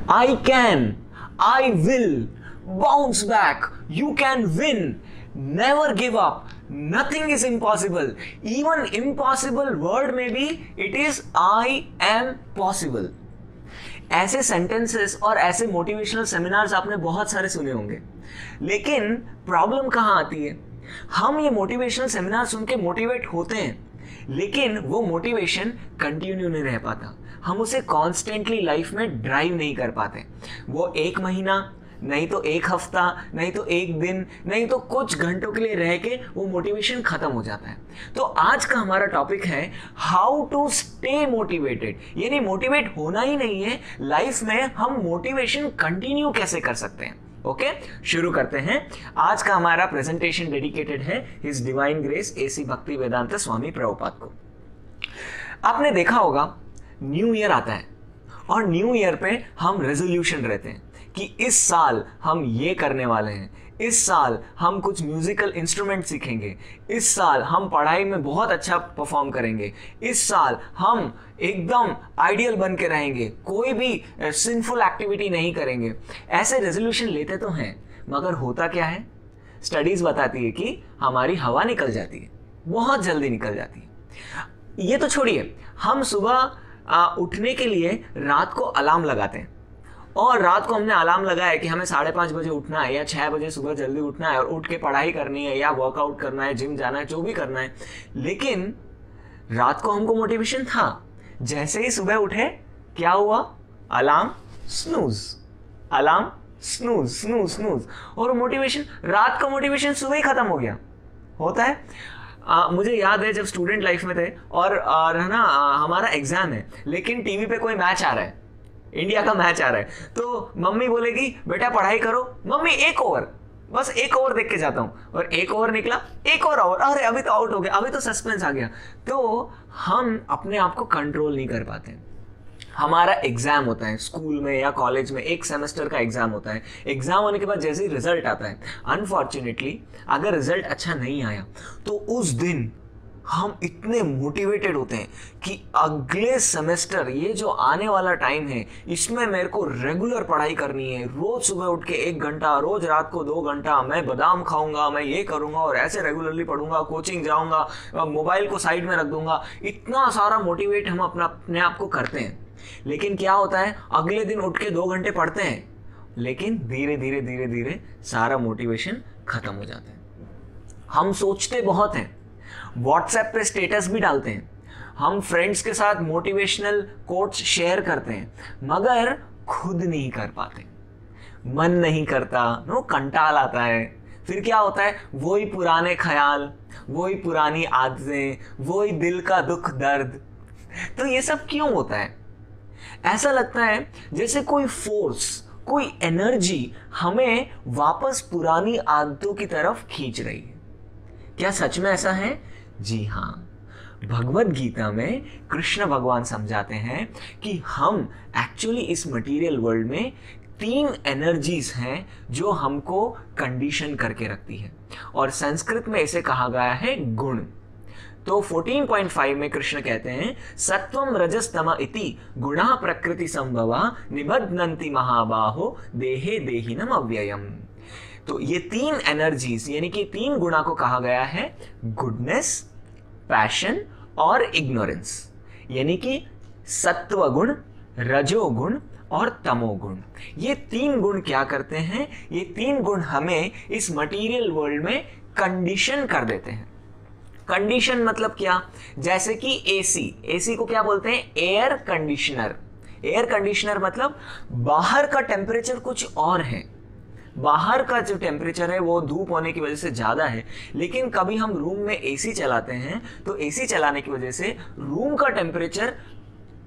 I can, I will, bounce back, you can win, never give up, nothing is impossible, even impossible word may be, it is I am possible। ऐसे sentences और ऐसे motivational seminars आपने बहुत सारे सुने होंगे, लेकिन problem कहाँ आती है? हम ये मोटिवेशनल सेमिनार सुन के मोटिवेट होते हैं, लेकिन वो मोटिवेशन कंटिन्यू नहीं रह पाता, हम उसे कॉन्स्टेंटली लाइफ में ड्राइव नहीं कर पाते। वो एक महीना, नहीं तो एक हफ्ता, नहीं तो एक दिन, नहीं तो कुछ घंटों के लिए रह के वो मोटिवेशन खत्म हो जाता है। तो आज का हमारा टॉपिक है हाउ टू स्टे मोटिवेटेड, यानी मोटिवेट होना ही नहीं है, लाइफ में हम मोटिवेशन कंटिन्यू कैसे कर सकते हैं। ओके, शुरू करते हैं। आज का हमारा प्रेजेंटेशन डेडिकेटेड है हिज डिवाइन ग्रेस AC भक्ति वेदांत स्वामी प्रभुपाद को। आपने देखा होगा न्यू ईयर आता है और न्यू ईयर पे हम रेजोल्यूशन रहते हैं कि इस साल हम ये करने वाले हैं, इस साल हम कुछ म्यूजिकल इंस्ट्रूमेंट सीखेंगे, इस साल हम पढ़ाई में बहुत अच्छा परफॉर्म करेंगे, इस साल हम एकदम आइडियल बन के रहेंगे, कोई भी सिंफुल एक्टिविटी नहीं करेंगे। ऐसे रेजोल्यूशन लेते तो हैं, मगर होता क्या है? स्टडीज बताती है कि हमारी हवा निकल जाती है, बहुत जल्दी निकल जाती है। ये तो छोड़िए, हम सुबह उठने के लिए रात को अलार्म लगाते हैं, और रात को हमने अलार्म लगाया कि हमें 5:30 बजे उठना है या 6 बजे सुबह जल्दी उठना है और उठ के पढ़ाई करनी है या वर्कआउट करना है, जिम जाना है, जो भी करना है। लेकिन रात को हमको मोटिवेशन था, जैसे ही सुबह उठे क्या हुआ? Alarm snooze, alarm snooze snooze snooze, और मोटिवेशन, रात का मोटिवेशन सुबह ही खत्म हो गया। होता है। मुझे याद है जब स्टूडेंट लाइफ में थे और है ना, हमारा एग्जाम है, लेकिन टीवी पे कोई मैच आ रहा है, इंडिया का मैच आ रहा है, तो मम्मी बोलेगी बेटा पढ़ाई करो, मम्मी एक ओवर, बस एक ओवर देख के जाता हूँ, और एक ओवर निकला, एक और ओवर, अरे अभी तो आउट हो गया, अभी तो सस्पेंस आ गया। तो हम अपने आप को कंट्रोल नहीं कर पाते। हमारा एग्जाम होता है स्कूल में या कॉलेज में, एक सेमेस्टर का एग्जाम होता है। एग्जाम होने के बाद जैसे ही रिजल्ट आता है, अनफॉर्चुनेटली अगर रिजल्ट अच्छा नहीं आया तो उस दिन हम इतने मोटिवेटेड होते हैं कि अगले सेमेस्टर, ये जो आने वाला टाइम है, इसमें मेरे को रेगुलर पढ़ाई करनी है, रोज सुबह उठ के 1 घंटा, रोज रात को 2 घंटा, मैं बादाम खाऊंगा, मैं ये करूंगा और ऐसे रेगुलरली पढ़ूंगा, कोचिंग जाऊंगा, मोबाइल को साइड में रख दूंगा। इतना सारा मोटिवेट हम अपने आप को करते हैं, लेकिन क्या होता है? अगले दिन उठ के 2 घंटे पढ़ते हैं, लेकिन धीरे धीरे धीरे धीरे सारा मोटिवेशन खत्म हो जाता है। हम सोचते बहुत हैं, व्हाट्सएप पे स्टेटस भी डालते हैं, हम फ्रेंड्स के साथ मोटिवेशनल कोट्स शेयर करते हैं, मगर खुद नहीं कर पाते, मन नहीं करता, कंटाल आता है। फिर क्या होता है? वही पुराने ख्याल, वही पुरानी आदतें, वही दिल का दुख दर्द। तो ये सब क्यों होता है? ऐसा लगता है जैसे कोई फोर्स, कोई एनर्जी हमें वापस पुरानी आदतों की तरफ खींच रही है। क्या सच में ऐसा है? जी हाँ, भगवत गीता में कृष्ण भगवान समझाते हैं कि हम एक्चुअली इस मटेरियल वर्ल्ड में 3 एनर्जीज हैं जो हमको कंडीशन करके रखती है, और संस्कृत में इसे कहा गया है गुण। तो 14.5 में कृष्ण कहते हैं सत्वम रजस तम इति गुणा प्रकृति संभवा निबध्नन्ति महाबाहो देहे देहिनम अव्ययम। तो ये 3 एनर्जीज यानी कि 3 गुणा को कहा गया है गुडनेस, पैशन और इग्नोरेंस, यानी कि सत्व गुण, रजोगुण और तमोगुण। ये 3 गुण क्या करते हैं? ये 3 गुण हमें इस मटेरियल वर्ल्ड में कंडीशन कर देते हैं। कंडीशन मतलब क्या? जैसे कि एसी को क्या बोलते हैं? Air conditioner. एयर कंडीशनर मतलब बाहर का टेम्परेचर कुछ और है, बाहर का जो टेम्परेचर है वो धूप होने की वजह से ज़्यादा है, लेकिन कभी हम रूम में एसी चलाते हैं तो एसी चलाने की वजह से रूम का टेम्परेचर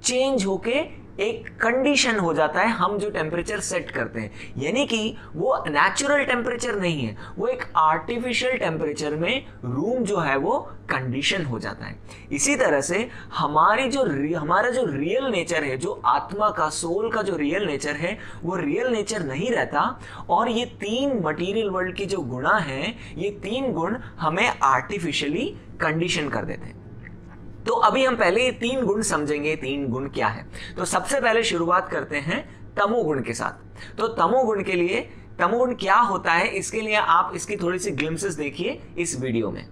चेंज होके एक कंडीशन हो जाता है, हम जो टेम्परेचर सेट करते हैं, यानी कि वो नेचुरल टेम्परेचर नहीं है, वो एक आर्टिफिशियल टेम्परेचर में रूम जो है वो कंडीशन हो जाता है। इसी तरह से हमारा जो रियल नेचर है, जो आत्मा का, सोल का जो रियल नेचर है, वो रियल नेचर नहीं रहता, और ये 3 मटेरियल वर्ल्ड की जो गुणा हैं, ये 3 गुण हमें आर्टिफिशियली कंडीशन कर देते हैं। तो अभी हम पहले ये 3 गुण समझेंगे, 3 गुण क्या है। तो सबसे पहले शुरुआत करते हैं तमोगुण के साथ। तो तमोगुण के लिए, तमोगुण क्या होता है इसके लिए आप इसकी थोड़ी सी ग्लिम्सेस देखिए इस वीडियो में।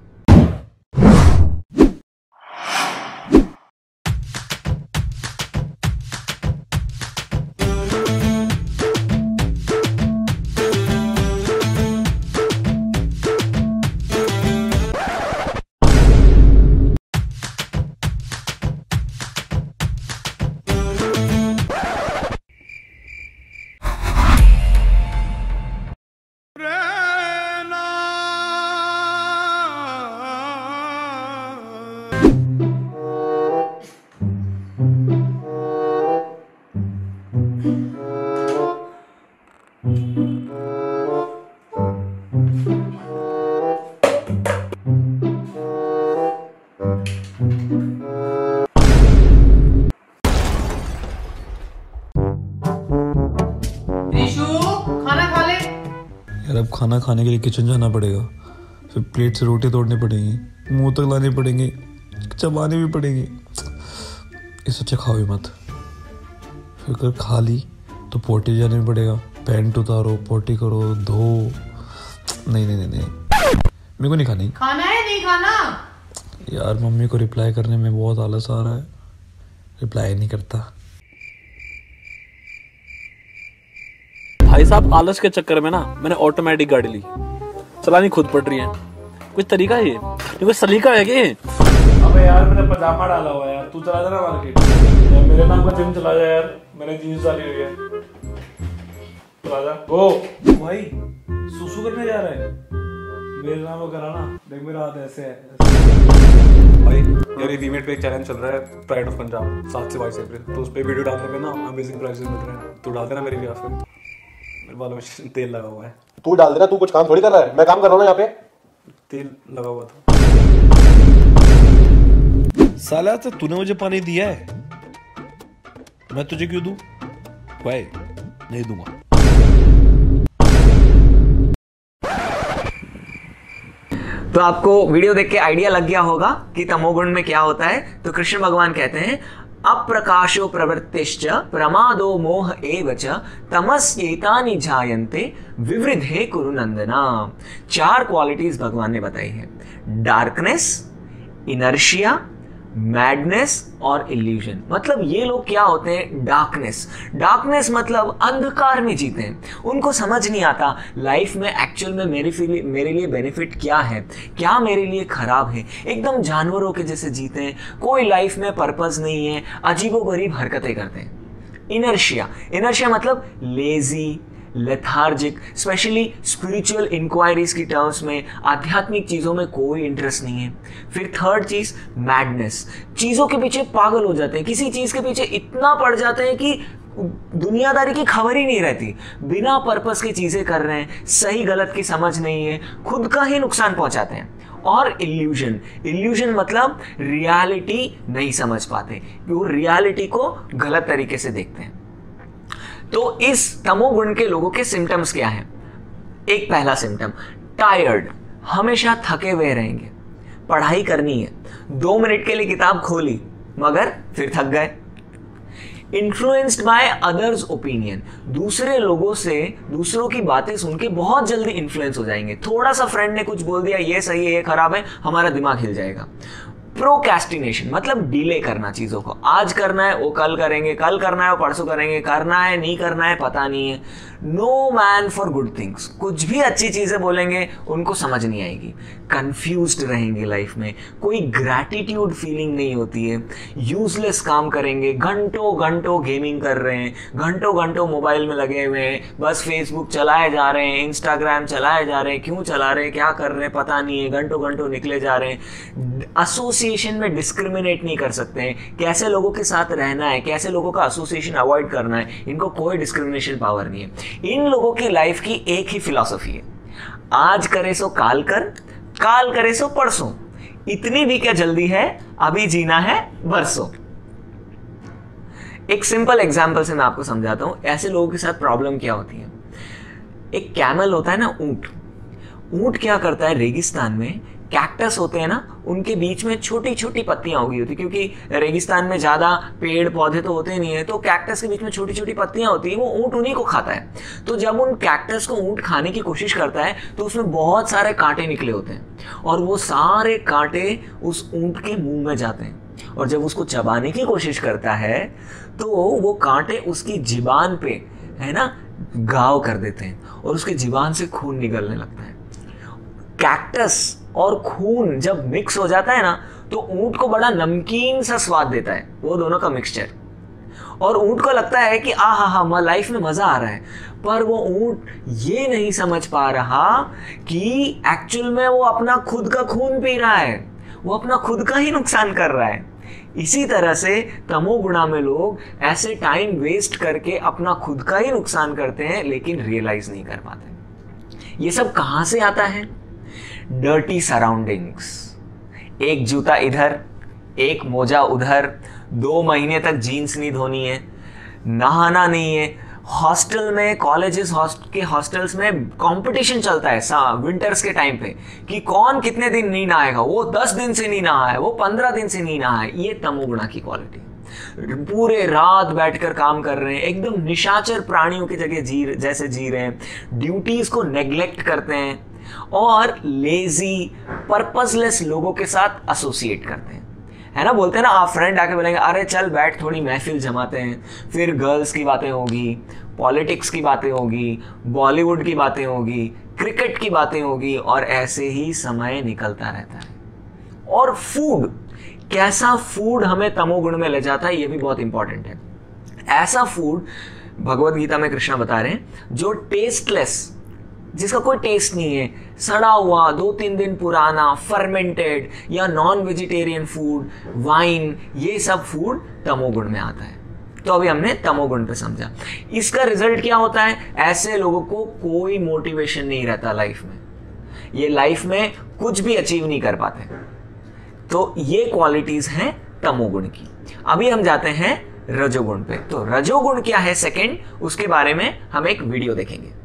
यार अब खाना खाने के लिए किचन जाना पड़ेगा, फिर प्लेट से रोटी तोड़नी पड़ेगी, मुंह तक लानी पड़ेंगी, चबानी भी पड़ेगी। इस अच्छा खाओ ही मत। फिर अगर खा ली तो पोटी जाना भी पड़ेगा, पैंट उतारो, पोटी करो, धो। नहीं नहीं नहीं नहीं, मेरे को नहीं खानी। खाना है नहीं खाना? यार मम्मी को रिप्लाई करने में बहुत आलस आ रहा है, रिप्लाई नहीं करता। भाई साहब आलस के चक्कर में ना मैंने ऑटोमेटिक गाड़ी ली, चलानी खुद पड़ रही है। कुछ तरीका है ये कुछ सलीका है क्या? अबे यार मैंने पजामा डाला हुआ है यार, तू चला जाना मार्केट यार, मेरे नाम का जिम चला जा यार, मैंने जीन्स डाली हुई है, चला जा। ओ भाई सुसु करने जा रहा है, मेरे नाम का करा ना, देख मेरा हाथ ऐसे है भाई। यार ये वीमेट पे एक चैलेंज चल रहा है, प्राइड ऑफ पंजाब 7 से 22 अप्रैल, तो उस पे वीडियो डालने पे ना अमेजिंग प्राइजेस मिल रहे हैं, तू डाल देना मेरे व्यास में, मेरे बालों में तेल लगा हुआ है। तू डाल देना, तू कुछ काम थोड़ी कर रहा है, मैं काम कर रहा हूँ यहाँ पे। तेल लगा हुआ था। साला तो तूने मुझे पानी दिया है, मैं तुझे क्यों दूं? भाई नहीं दूंगा। तो आपको वीडियो देख के आइडिया लग गया होगा कि तमोगुण में क्या होता है। तो कृष्ण भगवान कहते हैं अप्रकाशो प्रवृत्तिश्च प्रमादो मोह एव च तमस्येतानि जायन्ते विवृधे कुरु नंदना। 4 क्वालिटीज भगवान ने बताई है, डार्कनेस, इनर्शिया, मैडनेस और इल्यूजन। मतलब ये लोग क्या होते हैं? डार्कनेस। डार्कनेस मतलब अंधकार में जीते हैं, उनको समझ नहीं आता लाइफ में एक्चुअल में मेरे लिए बेनिफिट क्या है, क्या मेरे लिए खराब है। एकदम जानवरों के जैसे जीते हैं, कोई लाइफ में पर्पस नहीं है, अजीबोगरीब हरकतें करते हैं। इनर्शिया मतलब lazy, lethargic, specially spiritual inquiries की टर्म्स में, आध्यात्मिक चीज़ों में कोई इंटरेस्ट नहीं है। फिर थर्ड चीज़ मैडनेस, चीज़ों के पीछे पागल हो जाते हैं, किसी चीज़ के पीछे इतना पड़ जाते हैं कि दुनियादारी की खबर ही नहीं रहती, बिना पर्पस की चीज़ें कर रहे हैं, सही गलत की समझ नहीं है, खुद का ही नुकसान पहुंचाते हैं। और इल्यूजन मतलब रियलिटी नहीं समझ पाते, वो रियलिटी को गलत तरीके से देखते हैं। तो इस तमोगुण के लोगों के सिम्टम्स क्या हैं? एक पहला सिम्टम टायर्ड, हमेशा थके हुए रहेंगे, पढ़ाई करनी है, 2 मिनट के लिए किताब खोली मगर फिर थक गए। इन्फ्लुएंस्ड बाय अदर्स ओपिनियन, दूसरे लोगों से, दूसरों की बातें सुन के बहुत जल्दी इन्फ्लुएंस हो जाएंगे। थोड़ा सा फ्रेंड ने कुछ बोल दिया, ये सही है ये खराब है, हमारा दिमाग हिल जाएगा। प्रोक्रेस्टिनेशन मतलब डिले करना चीज़ों को, आज करना है वो कल करेंगे, कल करना है वो परसों करेंगे, करना है नहीं करना है पता नहीं है। No man for good things, कुछ भी अच्छी चीज़ें बोलेंगे उनको समझ नहीं आएगी, कंफ्यूज्ड रहेंगे लाइफ में, कोई ग्रैटिट्यूड फीलिंग नहीं होती है, यूजलेस काम करेंगे, घंटों घंटों गेमिंग कर रहे हैं, घंटों घंटों मोबाइल में लगे हुए हैं, बस फेसबुक चलाए जा रहे हैं, इंस्टाग्राम चलाए जा रहे हैं, क्यों चला रहे हैं, क्या कर रहे हैं पता नहीं है, घंटों घंटों निकले जा रहे हैं। एसोसिएशन में डिस्क्रिमिनेट नहीं कर सकते हैं, कैसे लोगों के साथ रहना है, कैसे लोगों का एसोसिएशन अवॉइड करना है, इनको कोई डिस्क्रिमिनेशन पावर नहीं है। इन लोगों की लाइफ की एक ही फिलॉसफी है, आज करे सो काल कर, काल करे सो परसों, इतनी भी क्या जल्दी है, अभी जीना है बरसों। एक सिंपल एग्जांपल से मैं आपको समझाता हूं ऐसे लोगों के साथ प्रॉब्लम क्या होती है। एक कैमल होता है ना, ऊंट क्या करता है रेगिस्तान में, कैक्टस होते हैं ना, उनके बीच में छोटी छोटी पत्तियां उगी होती, क्योंकि रेगिस्तान में ज्यादा पेड़ पौधे तो होते नहीं है, तो कैक्टस के बीच में छोटी छोटी पत्तियां होती है, वो ऊंट उन्हीं को खाता है। तो जब उन कैक्टस को ऊंट खाने की कोशिश करता है तो उसमें बहुत सारे कांटे निकले होते हैं, और वो सारे कांटे उस ऊंट के मुंह में जाते हैं, और जब उसको चबाने की कोशिश करता है तो वो कांटे उसकी जीबान पे, है ना, घाव कर देते हैं, और उसके जीबान से खून निकलने लगता है। कैक्टस और खून जब मिक्स हो जाता है ना, तो ऊंट को बड़ा नमकीन सा स्वाद देता है, वो दोनों का मिक्सचर, और ऊंट को लगता है कि हाँ लाइफ में मजा आ रहा है। पर वो ऊंट ये नहीं समझ पा रहा कि एक्चुअल में वो अपना खुद का खून पी रहा है, वो अपना खुद का ही नुकसान कर रहा है। इसी तरह से तमोगुणा में लोग ऐसे टाइम वेस्ट करके अपना खुद का ही नुकसान करते हैं, लेकिन रियलाइज नहीं कर पाते। ये सब कहां से आता है? Dirty surroundings. एक जूता इधर, एक मोजा उधर, 2 महीने तक जीन्स नहीं धोनी है, नहाना नहीं है, हॉस्टल में, कॉलेजेस के हॉस्टल्स में कंपटीशन चलता है विंटर्स के टाइम पे कि कौन कितने दिन नहीं नहाएगा, वो 10 दिन से नहीं नहा है, वो 15 दिन से नहीं नहा है। ये तमोगुणा की क्वालिटी। पूरे रात बैठकर काम कर रहे हैं, एकदम निशाचर प्राणियों की जगह जैसे जी रहे हैं, ड्यूटीज को नेग्लेक्ट करते हैं, और लेजी पर्पसलेस लोगों के साथ एसोसिएट करते हैं, है ना। बोलते हैं ना, आप फ्रेंड आके बोलेंगे अरे चल बैठ थोड़ी महफिल जमाते हैं, फिर गर्ल्स की बातें होगी, पॉलिटिक्स की बातें होगी, बॉलीवुड की बातें होगी, क्रिकेट की बातें होगी, और ऐसे ही समय निकलता रहता है। और फूड, कैसा फूड हमें तमोगुण में ले जाता है, ये भी बहुत इंपॉर्टेंट है। ऐसा फूड भगवत गीता में कृष्णा बता रहे हैं जो टेस्टलेस, जिसका कोई टेस्ट नहीं है, सड़ा हुआ, 2-3 दिन पुराना, फर्मेंटेड या नॉन वेजिटेरियन फूड, वाइन, ये सब फूड तमोगुण में आता है। तो अभी हमने तमोगुण पे समझा। इसका रिजल्ट क्या होता है? ऐसे लोगों को कोई मोटिवेशन नहीं रहता लाइफ में, ये लाइफ में कुछ भी अचीव नहीं कर पाते। तो ये क्वालिटीज हैं तमोगुण की। अभी हम जाते हैं रजोगुण पे। तो रजोगुण क्या है सेकंड, उसके बारे में हम एक वीडियो देखेंगे।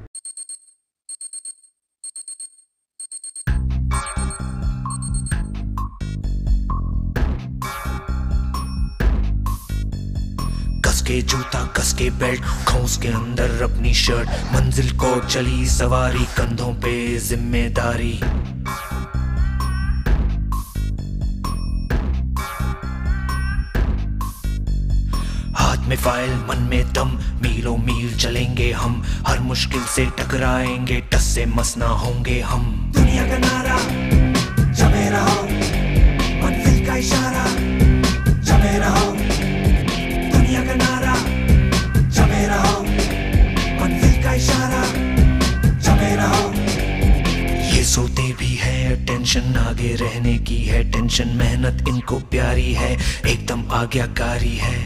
के जूता कस के बेल्ट, खोस के अंदर अपनी शर्ट, मंजिल को चली सवारी, कंधों पे जिम्मेदारी। हाथ में फाइल, मन में दम, मीलों मील चलेंगे हम, हर मुश्किल से टकराएंगे, टस से मस ना होंगे हम। दुनिया का नारा जमे रहो, मंजिल का इशारा जमे रहो, दुनिया का नारा जमे रहो, मंजिल का इशारा जमे रहो। ये सोते भी है, टेंशन आगे रहने की है, टेंशन मेहनत इनको प्यारी है, एकदम आज्ञाकारी है,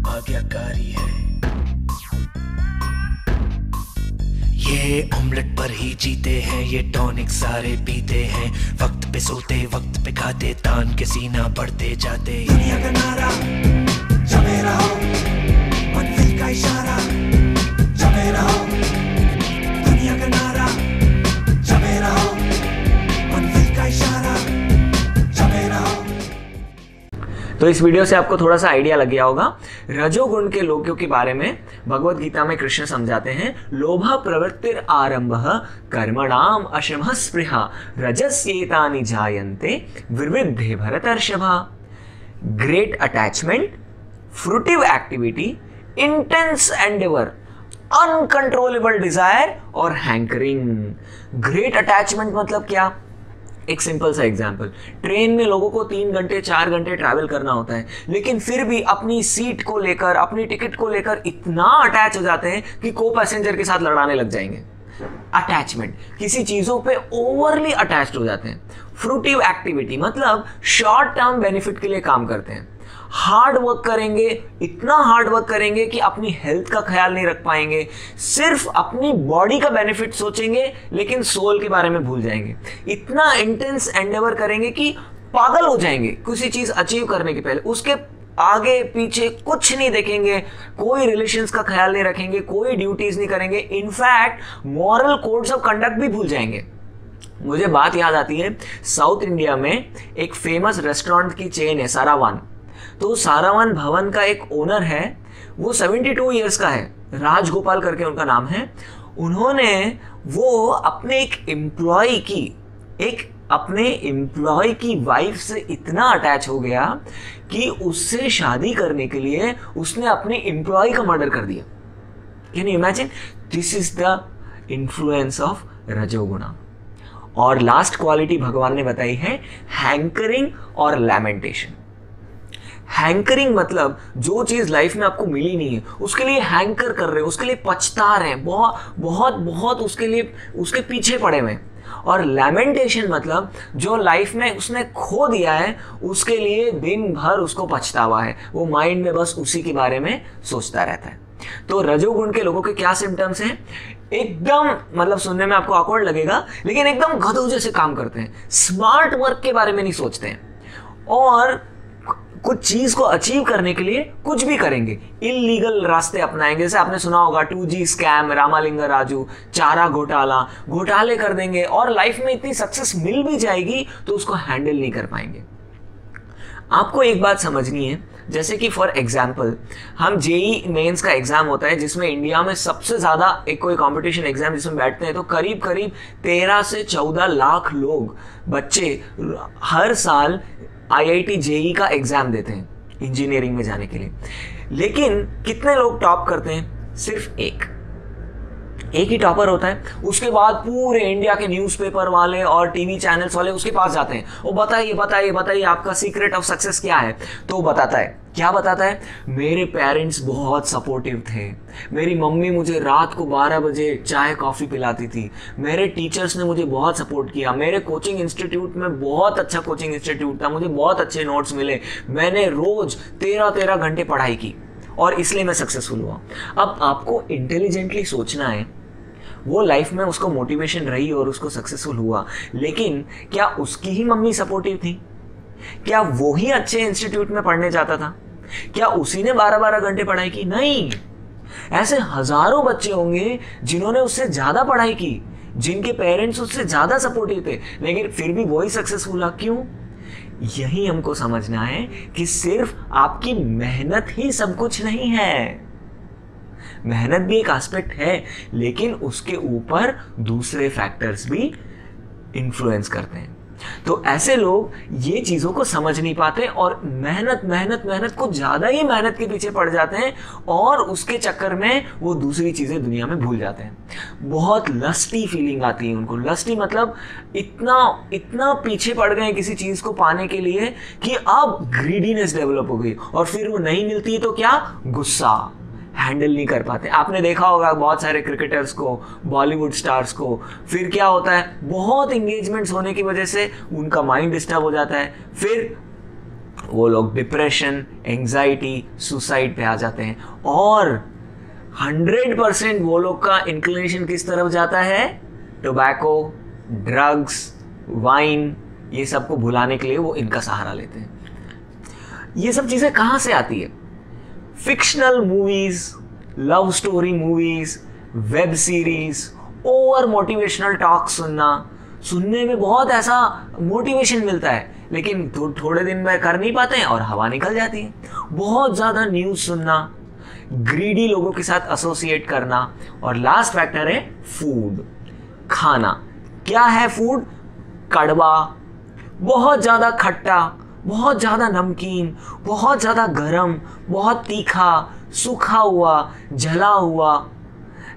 आज्ञाकारी है। ये ऑमलेट पर ही जीते हैं, ये टॉनिक सारे पीते हैं, वक्त पे सोते वक्त पे खाते, तान के सीना बढ़ते जाते। दुनिया का नारा जमे रहो, मंजिल का इशारा जमे रहो, दुनिया का नारा जमे रहो, मंजिल का इशारा जमे रहो। तो इस वीडियो से आपको थोड़ा सा आइडिया लग गया होगा। रजोगुण के लोगों के बारे में भगवत गीता में कृष्ण समझाते हैं, लोभ प्रवृत्तिर आरंभः कर्मणाम अशमः स्पृहा रजस्येतानि जायन्ते विवृद्धे भरतर्षभा। Great attachment, fruitive activity, intense endeavour, uncontrollable desire और हैंकरिंग। ग्रेट अटैचमेंट मतलब क्या? एक सिंपल सा एग्जांपल, ट्रेन में लोगों को 3 घंटे 4 घंटे ट्रैवल करना होता है, लेकिन फिर भी अपनी सीट को लेकर, अपनी टिकट को लेकर इतना अटैच हो जाते हैं कि को पैसेंजर के साथ लड़ाने लग जाएंगे। अटैचमेंट, किसी चीजों पे ओवरली अटैच्ड हो जाते हैं। फ्रूटिव एक्टिविटी मतलब शॉर्ट टर्म बेनिफिट के लिए काम करते हैं। हार्ड वर्क करेंगे, इतना हार्ड वर्क करेंगे कि अपनी हेल्थ का ख्याल नहीं रख पाएंगे, सिर्फ अपनी बॉडी का बेनिफिट सोचेंगे लेकिन सोल के बारे में भूल जाएंगे। इतना इंटेंस एंडेवर करेंगे कि पागल हो जाएंगे किसी चीज अचीव करने के पहले, उसके आगे पीछे कुछ नहीं देखेंगे, कोई रिलेशंस का ख्याल नहीं रखेंगे, कोई ड्यूटीज नहीं करेंगे, in fact moral codes of conduct भी भूल जाएंगे। मुझे बात याद आती है, साउथ इंडिया में एक फेमस रेस्टोरेंट की चेन है सारावान। तो सारावान भवन का एक ओनर है, वो 72 ईयर्स का है, राजगोपाल करके उनका नाम है। उन्होंने वो अपने अपने एम्प्लॉय की वाइफ से इतना अटैच हो गया कि उससे शादी करने के लिए उसने अपने एम्प्लॉय का मर्डर कर दिया। Can you imagine? This is the influence of rajoguna. और लास्ट क्वालिटी भगवान ने बताई है हैंकरिंग और लैमेंटेशन। हैंकरिंग मतलब जो चीज लाइफ में आपको मिली नहीं है उसके लिए हैंकर कर रहे हो, उसके लिए पछता रहे हैं, बहुत उसके पीछे पड़े हुए। और लैमेंटेशन मतलब जो लाइफ में उसने खो दिया है उसके लिए दिन भर उसको पछतावा है, वो माइंड में बस उसी के बारे में सोचता रहता है। तो रजोगुण के लोगों के क्या सिम्टम्स हैं? एकदम मतलब सुनने में आपको ऑकवर्ड लगेगा, लेकिन एकदम गधों जैसे काम करते हैं, स्मार्ट वर्क के बारे में नहीं सोचते हैं, और कुछ चीज को अचीव करने के लिए कुछ भी करेंगे, इलीगल रास्ते अपनाएंगे। जैसे आपने सुना होगा 2G स्कैम, रामालिंगा राजू, चारा घोटाले कर देंगे, और लाइफ में इतनी सक्सेस मिल भी जाएगी तो उसको हैंडल नहीं कर पाएंगे। आपको एक बात समझनी है, जैसे कि फॉर एग्जाम्पल हम जेई मेंस का एग्जाम होता है जिसमें इंडिया में सबसे ज्यादा एक कोई कंपटीशन एग्जाम जिसमें बैठते हैं, तो करीब 13 से 14 लाख लोग बच्चे हर साल IIT जेई का एग्जाम देते हैं इंजीनियरिंग में जाने के लिए। लेकिन कितने लोग टॉप करते हैं? सिर्फ एक ही टॉपर होता है। उसके बाद पूरे इंडिया के न्यूज़पेपर वाले और टीवी चैनल्स वाले उसके पास जाते हैं, वो बताइए आपका सीक्रेट ऑफ सक्सेस क्या है? तो वो बताता है, क्या बताता है? मेरे पेरेंट्स बहुत सपोर्टिव थे, मेरी मम्मी मुझे रात को 12 बजे चाय कॉफ़ी पिलाती थी, मेरे टीचर्स ने मुझे बहुत सपोर्ट किया, मेरे कोचिंग इंस्टीट्यूट में बहुत अच्छा कोचिंग इंस्टीट्यूट था, मुझे बहुत अच्छे नोट्स मिले, मैंने रोज़ 13 घंटे पढ़ाई की और इसलिए मैं सक्सेसफुल हुआ। अब आपको इंटेलिजेंटली सोचना है, वो लाइफ में उसको मोटिवेशन रही और उसको सक्सेसफुल हुआ, लेकिन क्या उसकी ही मम्मी सपोर्टिव थी? क्या वो ही अच्छे इंस्टीट्यूट में पढ़ने जाता था? क्या उसी ने 12 घंटे पढ़ाई की? नहीं। ऐसे हजारों बच्चे होंगे जिन्होंने उससे ज्यादा पढ़ाई की, जिनके पेरेंट्स उससे ज्यादा सपोर्टिव थे, लेकिन फिर भी वही सक्सेसफुल हुआ। क्यों? यही हमको समझना है कि सिर्फ आपकी मेहनत ही सब कुछ नहीं है। मेहनत भी एक एस्पेक्ट है, लेकिन उसके ऊपर दूसरे फैक्टर्स भी इन्फ्लुएंस करते हैं। तो ऐसे लोग ये चीजों को समझ नहीं पाते और मेहनत कुछ ज्यादा ही मेहनत के पीछे पड़ जाते हैं, और उसके चक्कर में वो दूसरी चीजें दुनिया में भूल जाते हैं। बहुत लस्टी फीलिंग आती है उनको। लस्टी मतलब इतना पीछे पड़ गए किसी चीज को पाने के लिए कि अब ग्रीडीनेस डेवलप हो गई, और फिर वो नहीं मिलती तो क्या? गुस्सा, हैंडल नहीं कर पाते। आपने देखा होगा बहुत सारे क्रिकेटर्स को, बॉलीवुड स्टार्स को, फिर क्या होता है, बहुत इंगेजमेंट्स होने की वजह से उनका माइंड डिस्टर्ब हो जाता है, फिर वो लोग डिप्रेशन, एंजाइटी, सुसाइड पे आ जाते हैं, और 100% वो लोग का इंक्लिनेशन किस तरफ जाता है? टोबैको, ड्रग्स, वाइन, ये सबको भुलाने के लिए वो इनका सहारा लेते हैं। ये सब चीजें कहां से आती है? Fictional movies, love story movies, web series, over motivational talk सुनने में बहुत ऐसा मोटिवेशन मिलता है, लेकिन थोड़े दिन में कर नहीं पाते हैं और हवा निकल जाती है। बहुत ज्यादा न्यूज सुनना, ग्रीडी लोगों के साथ एसोसिएट करना, और लास्ट फैक्टर है फूड, खाना। क्या है फूड? कड़वा, बहुत ज्यादा खट्टा, बहुत ज्यादा नमकीन, बहुत ज्यादा गरम, बहुत तीखा, सूखा हुआ, जला हुआ,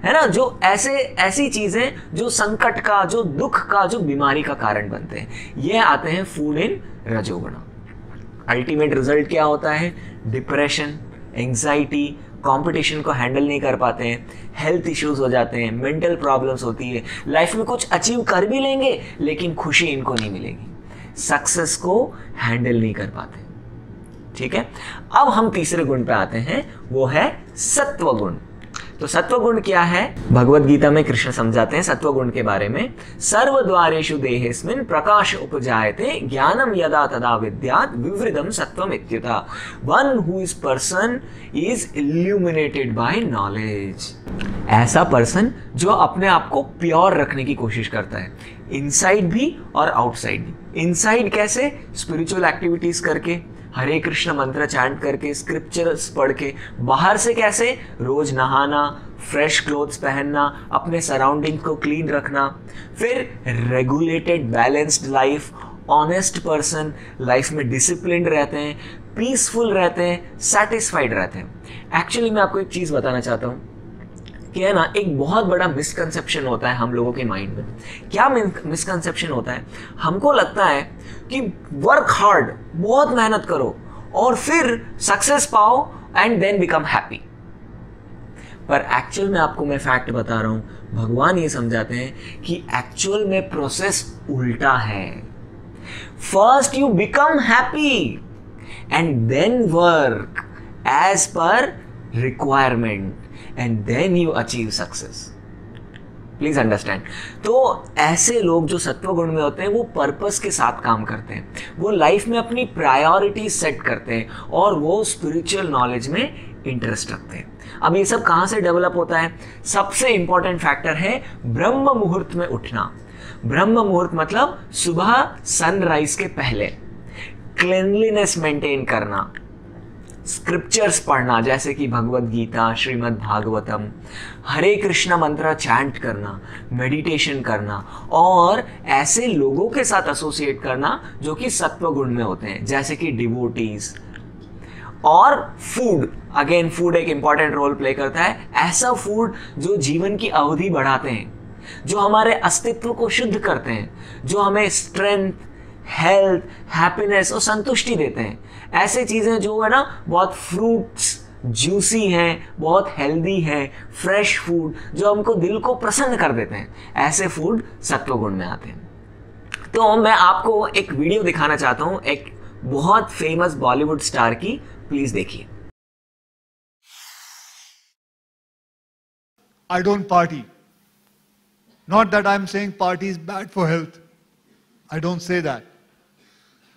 है ना? जो ऐसी चीजें जो संकट का, जो दुख का, जो बीमारी का कारण बनते हैं, ये आते हैं फूड इन रजोगुण। अल्टीमेट रिजल्ट क्या होता है? डिप्रेशन, एंजाइटी, कंपटीशन को हैंडल नहीं कर पाते हैं, हेल्थ इश्यूज हो जाते हैं, मेंटल प्रॉब्लम्स होती है, लाइफ में कुछ अचीव कर भी लेंगे लेकिन खुशी इनको नहीं मिलेगी, सक्सेस को हैंडल नहीं कर पाते। ठीक है, अब हम तीसरे गुण पे आते हैं, वो है सत्व गुण। तो सत्व गुण क्या है? भगवत गीता में कृष्ण समझाते हैं सत्व गुण के बारे में। सर्वद्वारेषु देहेस्मिन् प्रकाश उपजायते ज्ञानम यदा तदा विद्यात् विवृतम सत्वम इत्युता। One who is person is illuminated by knowledge. ऐसा पर्सन जो अपने आप को प्योर रखने की कोशिश करता है, इनसाइड भी और आउटसाइड भी। इनसाइड कैसे? स्पिरिचुअल एक्टिविटीज करके, हरे कृष्ण मंत्र चैंट करके, स्क्रिप्चर्स पढ़ के। बाहर से कैसे? रोज नहाना, फ्रेश क्लोथ्स पहनना, अपने सराउंडिंग को क्लीन रखना, फिर regulated balanced life, honest person, life में डिसिप्लिन रहते हैं, पीसफुल रहते हैं, सेटिस्फाइड रहते हैं। एक्चुअली मैं आपको एक चीज बताना चाहता हूँ कि है ना, एक बहुत बड़ा मिसकंसेप्शन होता है हम लोगों के माइंड में। क्या मिसकंसेप्शन होता है? हमको लगता है कि वर्क हार्ड, बहुत मेहनत करो और फिर सक्सेस पाओ एंड देन बिकम हैप्पी। पर एक्चुअल में आपको मैं फैक्ट बता रहा हूं, भगवान ये समझाते हैं कि एक्चुअल में प्रोसेस उल्टा है। First you become happy and then work as per requirement and then you achieve success. Please understand. तो ऐसे लोग जो सत्व गुण में होते हैं वो पर्पस के साथ काम करते हैं, वो लाइफ में अपनी प्रायोरिटी सेट करते हैं और वो स्पिरिचुअल नॉलेज में इंटरेस्ट रखते हैं। अब ये सब कहाँ से डेवलप होता है? सबसे इंपॉर्टेंट फैक्टर है ब्रह्म मुहूर्त में उठना। ब्रह्म मुहूर्त मतलब सुबह सनराइज के पहले, क्लीनलीनेस मेंटेन करना, स्क्रिप्चर्स पढ़ना जैसे कि भगवत गीता, श्रीमद् भागवतम, हरे कृष्ण मंत्र चैंट करना, मेडिटेशन करना और ऐसे लोगों के साथ एसोसिएट करना जो कि सत्व गुण में होते हैं जैसे कि डिवोटीज। और फूड, अगेन फूड एक इंपॉर्टेंट रोल प्ले करता है। ऐसा फूड जो जीवन की अवधि बढ़ाते हैं, जो हमारे अस्तित्व को शुद्ध करते हैं, जो हमें स्ट्रेंथ, हेल्थ, हैप्पीनेस और संतुष्टि देते हैं। ऐसे चीजें जो है ना, बहुत फ्रूट्स जूसी हैं, बहुत हेल्दी हैं, फ्रेश फूड जो हमको दिल को प्रसन्न कर देते हैं, ऐसे फूड सत्व गुण में आते हैं। तो मैं आपको एक वीडियो दिखाना चाहता हूं एक बहुत फेमस बॉलीवुड स्टार की, प्लीज देखिए। I don't party. Not that I'm saying party is bad for health. I don't say that.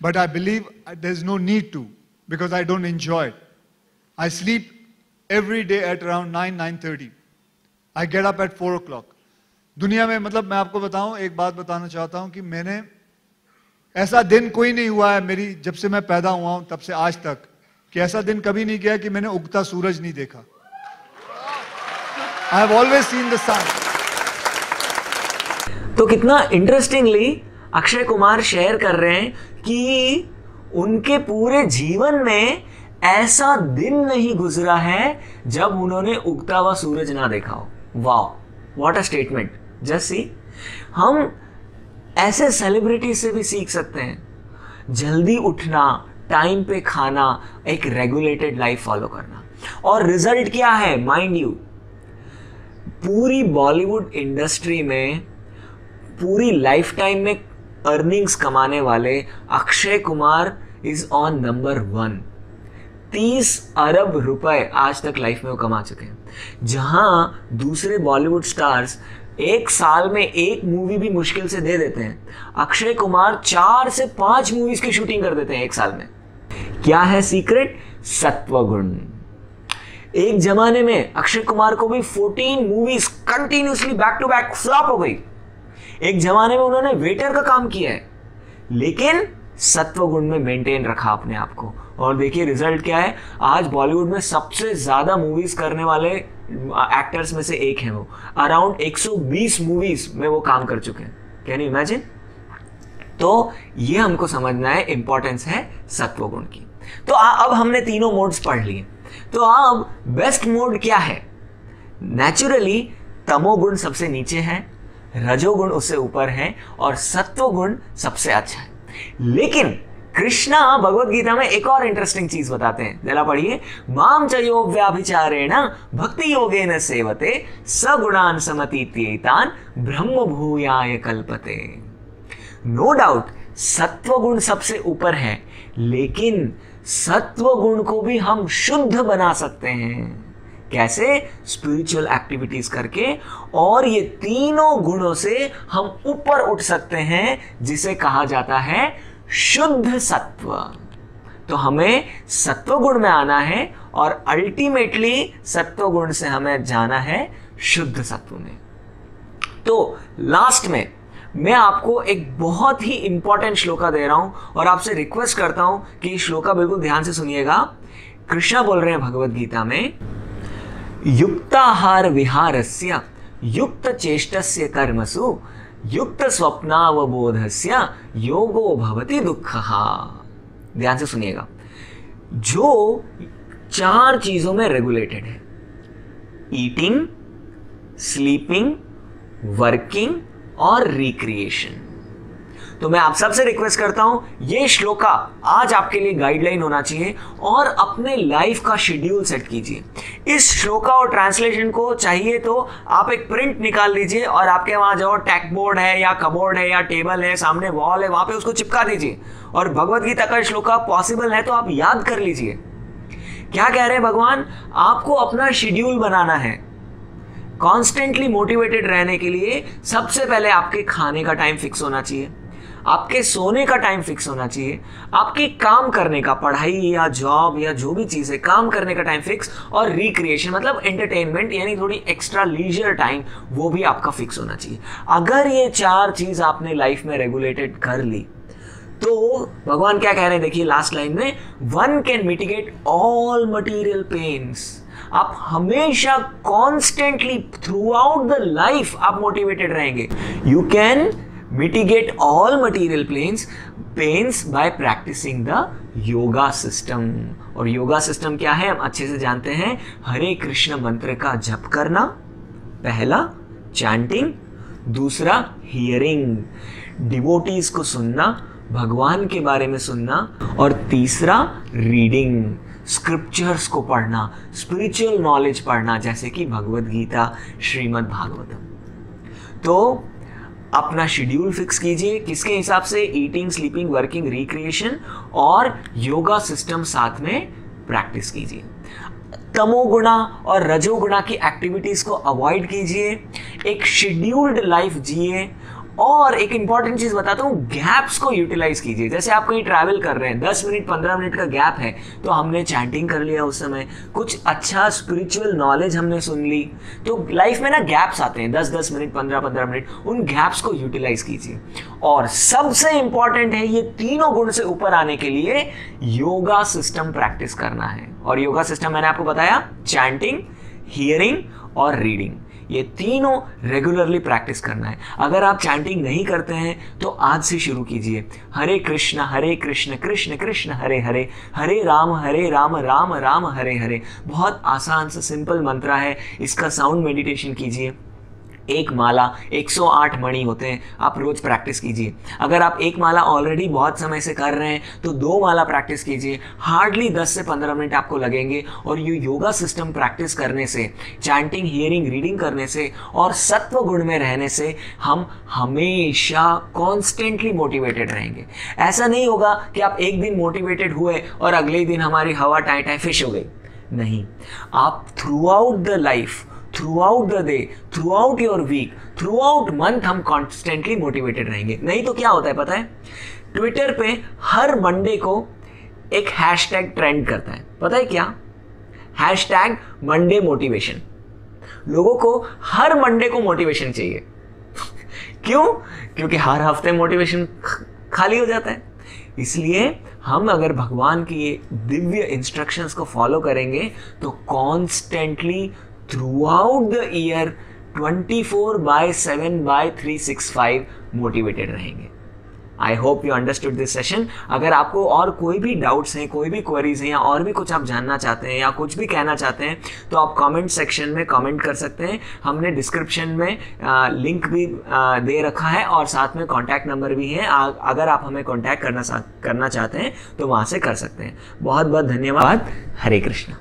But I believe there's no need to because I don't enjoy it. I sleep every day at around 9:30. I get up at 4 o'clock. दुनिया में मतलब मैं आपको बताऊं, एक बात बताना चाहता हूं कि मैंने ऐसा दिन कोई नहीं हुआ है मेरी जब से मैं पैदा हुआ हूं तब से आज तक कि ऐसा दिन कभी नहीं गया कि मैंने उगता सूरज नहीं देखा। I have always seen the sun. तो कितना इंटरेस्टिंगली अक्षय कुमार शेयर कर रहे हैं कि उनके पूरे जीवन में ऐसा दिन नहीं गुजरा है जब उन्होंने उगता हुआ सूरज ना देखा हो। Wow, what a statement. Just see, हम ऐसे सेलिब्रिटी से भी सीख सकते हैं। जल्दी उठना, टाइम पे खाना, एक रेगुलेटेड लाइफ फॉलो करना। और रिजल्ट क्या है? माइंड यू, पूरी बॉलीवुड इंडस्ट्री में पूरी लाइफ टाइम में अर्निंग्स कमाने वाले Akshay Kumar is on number 1। 30 अरब रुपए आज तक लाइफ में वो कमा चुके हैं, जहां दूसरे बॉलीवुड स्टार्स एक साल में एक मूवी भी मुश्किल से दे देते हैं, अक्षय कुमार 4 से 5 मूवीज की शूटिंग कर देते हैं एक साल में। क्या है सीक्रेट? सत्व गुण। एक जमाने में अक्षय कुमार को भी 14 movies continuously back to back flop हो गई। एक जमाने में उन्होंने वेटर का काम किया है, लेकिन सत्व गुण में मेंटेन रखा अपने आप को। और देखिए रिजल्ट क्या है, आज बॉलीवुड में सबसे ज्यादा मूवीज करने वाले एक्टर्स में से एक है वो। अराउंड 120 मूवीज में वो काम कर चुके हैं। Can you imagine? तो ये हमको समझना है, इंपॉर्टेंस है सत्व गुण की। तो अब हमने तीनों मोड्स पढ़ लिए, तो अब बेस्ट मोड क्या है? नेचुरली तमोगुण सबसे नीचे है, रजोगुण उससे ऊपर है और सत्वगुण सबसे अच्छा है। लेकिन कृष्णा भगवत गीता में एक और इंटरेस्टिंग चीज बताते हैं, जरा पढ़िए। माम च यो व्याभिचारेण भक्ति योगेन सेवते सगुणान समतीत्येतान ब्रह्म भूयाय कल्पते। नो डाउट सत्वगुण सबसे ऊपर है, लेकिन सत्वगुण को भी हम शुद्ध बना सकते हैं। कैसे? स्पिरिचुअल एक्टिविटीज करके। और ये तीनों गुणों से हम ऊपर उठ सकते हैं, जिसे कहा जाता है शुद्ध सत्व। तो हमें सत्व गुण में आना है और अल्टीमेटली सत्व गुण से हमें जाना है शुद्ध सत्व में। तो लास्ट में मैं आपको एक बहुत ही इंपॉर्टेंट श्लोका दे रहा हूं और आपसे रिक्वेस्ट करता हूं कि श्लोका बिल्कुल ध्यान से सुनिएगा। कृष्णा बोल रहे हैं भगवत गीता में, युक्ताहार विहारस्य युक्त चेष्टस्य कर्मसु युक्त स्वप्नावबोधस्य योगो भवति दुःखः। ध्यान से सुनिएगा, जो 4 चीजों में रेगुलेटेड है, ईटिंग, स्लीपिंग, वर्किंग और रिक्रिएशन। तो मैं आप सबसे रिक्वेस्ट करता हूं, ये श्लोका आज आपके लिए गाइडलाइन होना चाहिए और अपने लाइफ का शेड्यूल सेट कीजिए। इस श्लोका और ट्रांसलेशन को चाहिए तो आप एक प्रिंट निकाल लीजिए और आपके वहां जो टैक बोर्ड है या कबोर्ड है या टेबल है, सामने वॉल है, वहां पे उसको चिपका दीजिए। और भगवत गीता का श्लोका पॉसिबल है तो आप याद कर लीजिए। क्या कह रहे हैं भगवान? आपको अपना शेड्यूल बनाना है। कॉन्स्टेंटली मोटिवेटेड रहने के लिए सबसे पहले आपके खाने का टाइम फिक्स होना चाहिए, आपके सोने का टाइम फिक्स होना चाहिए, आपके काम करने का, पढ़ाई या जॉब या जो भी चीज़ है, काम करने का टाइम फिक्स, और रिक्रिएशन मतलब एंटरटेनमेंट यानी थोड़ी एक्स्ट्रा लीजर टाइम, वो भी आपका फिक्स होना चाहिए। अगर ये 4 चीज़ आपने लाइफ में रेगुलेटेड कर ली तो भगवान क्या कह रहे हैं देखिए लास्ट लाइन में, one can mitigate all material pains. आप हमेशा constantly throughout the life आप मोटिवेटेड रहेंगे। You can mitigate all material pains by practising the yoga system. और योगा सिस्टम क्या है हम अच्छे से जानते हैं, हरे कृष्ण मंत्र का जप करना, पहला चैंटिंग, दूसरा हियरिंग, डिवोटीज को सुनना, भगवान के बारे में सुनना, और तीसरा रीडिंग, स्क्रिप्चर्स को पढ़ना, स्पिरिचुअल नॉलेज पढ़ना, जैसे कि भगवत गीता, श्रीमद् भागवतम। तो अपना शेड्यूल फिक्स कीजिए, किसके हिसाब से? ईटिंग, स्लीपिंग, वर्किंग, रिक्रिएशन और योगा सिस्टम साथ में प्रैक्टिस कीजिए। तमोगुणा और रजोगुणा की एक्टिविटीज को अवॉइड कीजिए, एक शेड्यूल्ड लाइफ जिए। और एक इंपॉर्टेंट चीज बताता हूं, गैप्स को यूटिलाइज कीजिए। जैसे आप कहीं ट्रैवल कर रहे हैं, 10 मिनट 15 मिनट का गैप है, तो हमने चैंटिंग कर लिया उस समय, कुछ अच्छा स्पिरिचुअल नॉलेज हमने सुन ली। तो लाइफ में ना गैप्स आते हैं, 10-10 मिनट, 15-15 मिनट, उन गैप्स को यूटिलाइज कीजिए। और सबसे इंपॉर्टेंट है, ये तीनों गुण से ऊपर आने के लिए योगा सिस्टम प्रैक्टिस करना है। और योगा सिस्टम मैंने आपको बताया, चैंटिंग, हियरिंग और रीडिंग, ये तीनों रेगुलरली प्रैक्टिस करना है। अगर आप चैंटिंग नहीं करते हैं तो आज से शुरू कीजिए, हरे कृष्ण कृष्ण कृष्ण हरे हरे, हरे राम राम राम हरे हरे। बहुत आसान सा सिंपल मंत्र है, इसका साउंड मेडिटेशन कीजिए। एक माला 108 मणि होते हैं, आप रोज प्रैक्टिस कीजिए। अगर आप एक माला ऑलरेडी बहुत समय से कर रहे हैं तो 2 माला प्रैक्टिस कीजिए, हार्डली 10 से 15 मिनट आपको लगेंगे। और ये योगा सिस्टम प्रैक्टिस करने से, चैंटिंग, हियरिंग, रीडिंग करने से और सत्व गुण में रहने से हम हमेशा कॉन्स्टेंटली मोटिवेटेड रहेंगे। ऐसा नहीं होगा कि आप एक दिन मोटिवेटेड हुए और अगले दिन हमारी हवा टाई टाई फिश हो गई। नहीं, आप throughout the life, throughout the day, throughout your week, throughout month हम कॉन्स्टेंटली मोटिवेटेड रहेंगे। नहीं तो क्या होता है पता है, ट्विटर पे हर मंडे को एक हैशटैग ट्रेंड करता है, पता है क्या? Hashtag Monday motivation. लोगों को हर मंडे को मोटिवेशन चाहिए। क्यों? क्योंकि हर हफ्ते मोटिवेशन खाली हो जाता है। इसलिए हम अगर भगवान की ये दिव्य इंस्ट्रक्शंस को फॉलो करेंगे तो constantly throughout the year 24/7/365 motivated रहेंगे। I hope you understood this session. अगर आपको और कोई भी डाउट्स हैं, कोई भी क्वेरीज हैं या और भी कुछ आप जानना चाहते हैं या कुछ भी कहना चाहते हैं तो आप कमेंट सेक्शन में कमेंट कर सकते हैं। हमने डिस्क्रिप्शन में लिंक भी दे रखा है और साथ में कॉन्टैक्ट नंबर भी है। अगर आप हमें कॉन्टैक्ट करना चाहते हैं तो वहाँ से कर सकते हैं। बहुत बहुत धन्यवाद। हरे कृष्णा।